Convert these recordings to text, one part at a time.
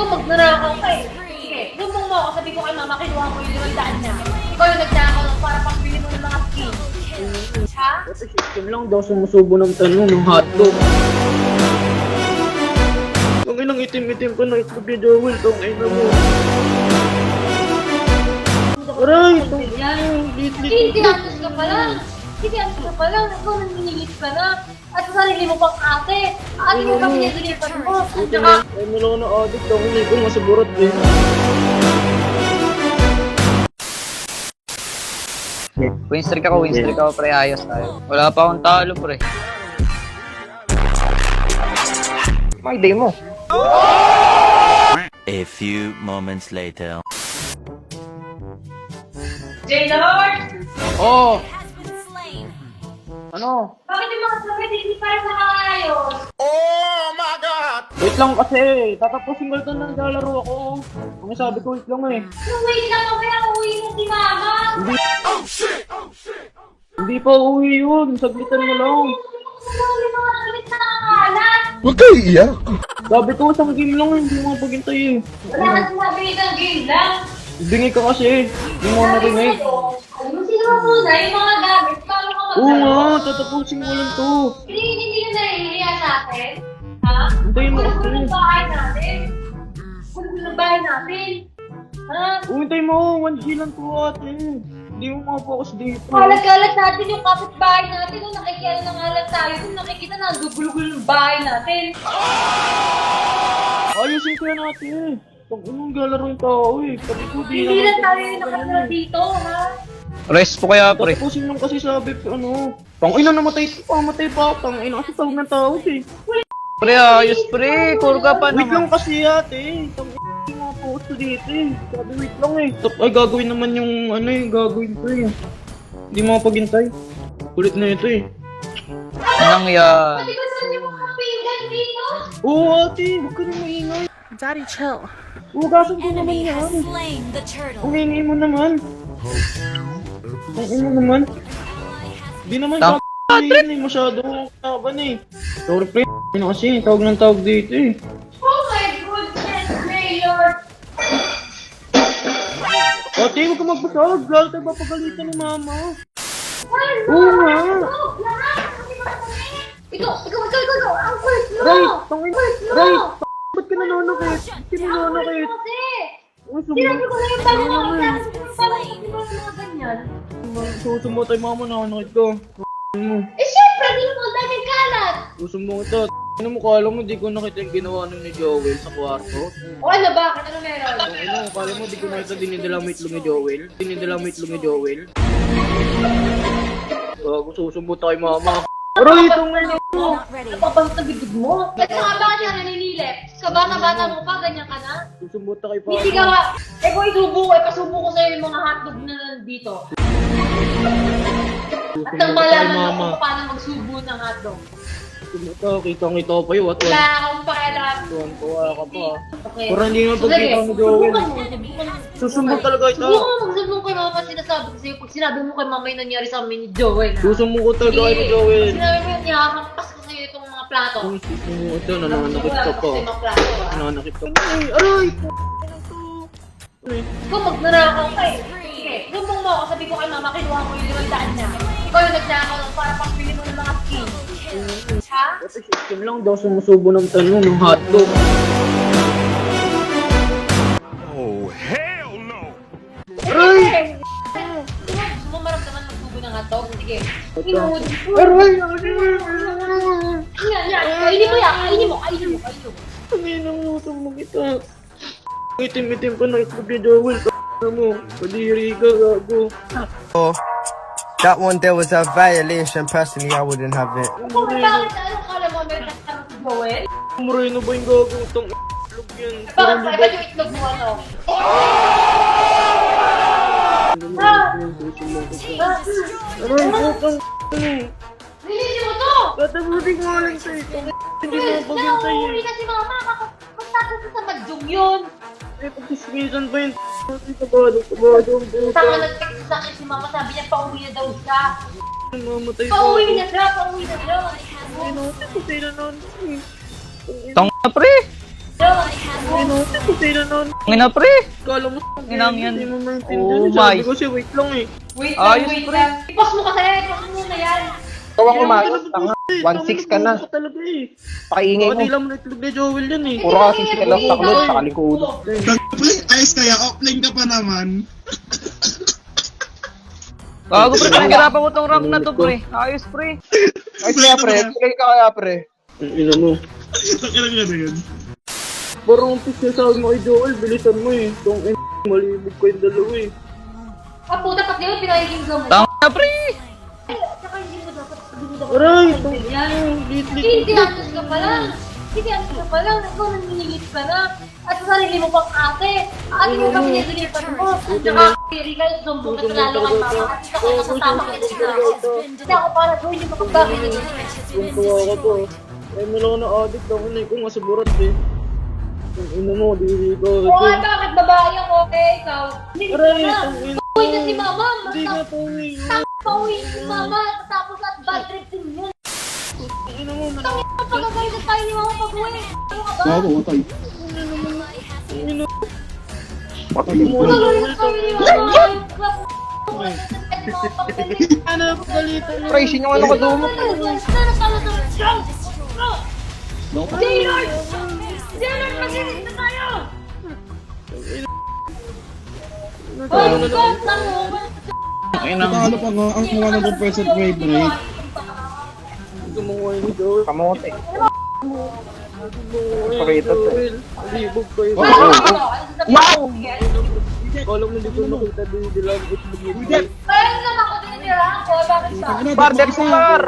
Ikaw magnanakaw ka eh. Sige, lumong mo ako, sabi ko kay mama, kinuha mo yung 500 niya. Ikaw yung nagnakaw para pambili mo ng mga skin. Ha? Ito system lang daw sumusubo ng tanong ng hotdog. Ang inang itim-itim ko na itlog ni Joel, tong ina mo. Aray, itong lit-lit. Hindi antos ka pa lang. Hindi antos ka pa lang. Ikaw nanginigit ka na. At sa sarili mo pang ate. Ate mo kami nililipan mo. Tsaka, Ay, nalaw na addict ako na ikaw nga sa burat eh. Win streak ako pre, ayos tayo. Wala pa akong talo pre. May day mo. A few moments later. J-Lord! Oh! Ano? Bakit yung mga sabi hindi para sa maayos? Wait lang kasi, tatapusin ko ito ng lalaro ako. Ang sabi ko, wait lang eh. Nung wait lang ako kaya uwi na si mama. Hindi pa uwi yun, saglitan mo lang. Sabi mga salit na kakalat. Huwag kayo iiyak. Sabi ko, isang game lang hindi mo paghintay eh. Wala ka sinabi ng game lang. Bingi ka kasi, hindi mo narinig. Ayusin mo muna yung mga gamit. Paano ka Oo maglaro? nga, tatapusin mo lang to. Hindi nyo nahihiya sa atin? Ha? Hintayin mo Gusto kasi. ng bahay natin. Gusto ng bahay natin. Ha? Umintay mo, 1G lang to ate. Hindi mo makapokus dito. Kalat-kalat natin yung kapitbahay natin. Nung nakikiala ng alat tayo, nung nakikita na ang gugulo-gulo ng bahay natin. Ayusin ko yan ate. Pag anong galaro yung tao eh. Sabi ko, Hindi lang tayo yung nakatira dito, ha? Rest po kaya pre. Tatapusin lang kasi sabi ko ano. Tangina namatay pa. Tangina kasi tawag ng tao eh. Pre, ayos pre. Kurga pa Wait lang naman. kasi ate. Tangina yung mga post ko dito eh. Sabi wait lang eh. Ay gagawin naman yung ano eh. Gagawin ko eh. Hindi mo mapaghintay. Kulit na ito eh. Anong yan? Pati ba saan yung mga pinggan dito? Oo ate. Huwag ka na maingay. Daddy, chill. Hugasan ko naman Enemy has yan. slain the turtle. Ang hingi mo naman. Ang ino naman. Di naman Tang- sabihin eh. Masyado kaban eh. Sorry pre. Ano kasi. Tawag ng tawag dito eh. Oh my goodness, Mayor! Ate, huwag ka magpasawag. Lalo tayo papagalitan ni mama. Ano? Oo nga. Lahat! Ikaw! Ang first mo! Ray, tangin. First mo! Ray, ba't ka nanonokit? Ba't ka nanonokit? Kasi! Ang Sinabi ko na yung tanong mo, Enemy has sabi been ko slain. mga ganyan. Susumo tayo mama, nanonokit ko. Eh syempre, di mo daming kalat! Susumo kita. Ano mo, kala mo di ko nakita yung ginawa nun ni Joel sa kwarto? O ano, bakit? Ano meron? Ano, kala mo di ko nakita dinidala mo itlog ni Joel? Dinidala mo itlog ni Joel? Bago susumo tayo mama. Aray, itong ngayon mo! Not ready. Napapalit na bibig mo. At saka bakit ka naninilip? Kabata-bata mo pa, ganyan ka na? Susumo tayo pa. Hindi ka nga, eh kung isubo ko sa'yo yung mga hotdog na nandito. At nang malaman mo kung paano magsubo ng hotdog. Susumo tayo, kitang-kita ko pa yun. At Wala akong pakialam. tuwan-tuwa ka pa. Okay. Parang hindi naman So, pagkita sige, ni Joel. subukan mo. Susumo talaga ito. Subukan mo magsumbong kay mama kasi sinasabi ko sa'yo. Pag sinabi mo kay mama yung nangyari sa amin ni Joel. ha? Susumo ko talaga kay ni Joel. Pag sinabi mo yun, ihahampas ko sa'yo itong mga plato. Kung susumo ito, nananakit ka pa. Wala kasi mga plato. Nananakit ka pa. Ay, aray! Ikaw magnanakaw ka eh. Sige, sumbong mo ako. Sabi ko kay mama, kinuha mo yung 500 niya. Ikaw yung nagnakaw para pambili mo ng mga skin. Ha? Ito system lang daw sumusubo ng tanong ng hotdog. Aray! Gusto mo maramdaman magsubo ng hotdog? Sige. Inuud. Aray! Yan. Kainin mo yan. Kainin mo. Ang inang utang mo kita. Itim-itim pa na itlog ni Joel. Ano mo? Padiri ka, gago. That one there was a violation. Personally, I wouldn't have it. Kung bakit anong kala mo meron na tanong si Joel? Moreno ba yung gago? Itong itlog yan. Bakit sa iba yung itlog mo ano? Ha? Aray, utang. Nilisi mo to! Tatabutin ko lang sa ito. Hindi mo paghintay Nauuwi eh. na si mama. Magtapos sa madyong yun. Eh, pagkismisan pa yun. Kabado ang puta. Tama nag-text sa akin si mama. Sabi niya pauwi na daw siya. Mamatay pa Pauwi ako. na siya. Pauwi na siya. Ay, natin ko sila nun. Tang pre. Pero Sino nun? Ngina, pre. Kala mo Inang yan. Hindi mo maintindihan. Oh Sabi my. ko siya, wait lang eh. Wait Ayos, lang, wait pre. lang. I-post mo kasi, i-post mo na yan. Ikaw ang umayos, tanga. 1-6 ka na. Talaga eh. Pakiingay Baka di mo. lang mo naitlog ni Joel yan eh. Puro kasi ka lang sa kalod, sa kalingkudo. Ayos kaya, offline ka pa naman. Gago, pre. Pinaghirapan mo tong rank na to, pre. Ayos, pre. Ay, kaya pre, kaya ka kaya pre. Ang ina mo. Takilang nga na yun. Parang ang picture sabi mo kay Joel, bilisan mo eh. Itong malibog ko yung dalawa eh. Ah, puta, pati yun, pinakikinggan mo. Tanga na, pre. Tsaka hindi mo dapat, hindi mo dapat. Aray, itong Yan. lit-lit. Hindi atos ka pa lang. Hindi atos ka pa lang. Ikaw nangingilit ka na. At sa sarili mo pang ate. Ate mo kami nililipan mo. Tsaka, Rika, sumbong ka lalo kay mama. At ikaw ay nakasama ka dito. Hindi ako para doon yung makabagay na dito. Kung tuwa ka to. Ay mo lang na addict ako na eh. Kung masuburat eh. Kung ina mo, di ko. Oo nga, bakit babae ako? Ikaw. Hindi Aray, na. itong ina. Pauwi na si mama. Hindi nga po eh. Pauwi si mama. Tapos at bad trip din yun. Ang ina mo, man. Tangin na pagkakalit na tayo ni mama pag-uwi. Ano ka ba? Matay. Ang ina. Pagkakalit tayo ni mama. Ano, pagalitan mo. Pre, sino ano ka dumo? Jaylord! Jaylord, mag-inis na tayo! Hoy, God, tango! Natalo pa nga ang 100% wave rate. Gumawa ni Joel. Kamote. Pakita Joel. Libog ko yun. Wow! Kala mo hindi ko makita din dilang itlog yun. Kaya naman ako tinitira ako, bakit ba? Barder Sumar!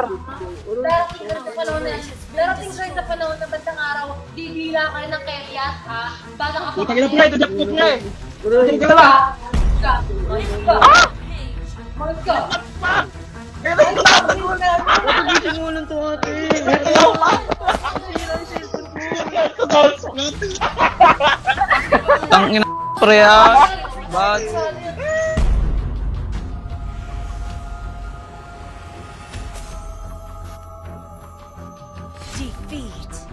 Darating ka sa panahon na darating ka sa panahon na bandang araw, didila ka ng keryas, ha? Baka ka Putang ina pre, tajakpot niya eh. Aray, Ka! Ka! Malit ka! patagisin mo lang to ate. Tangina, pre, ah. Bad. Defeat.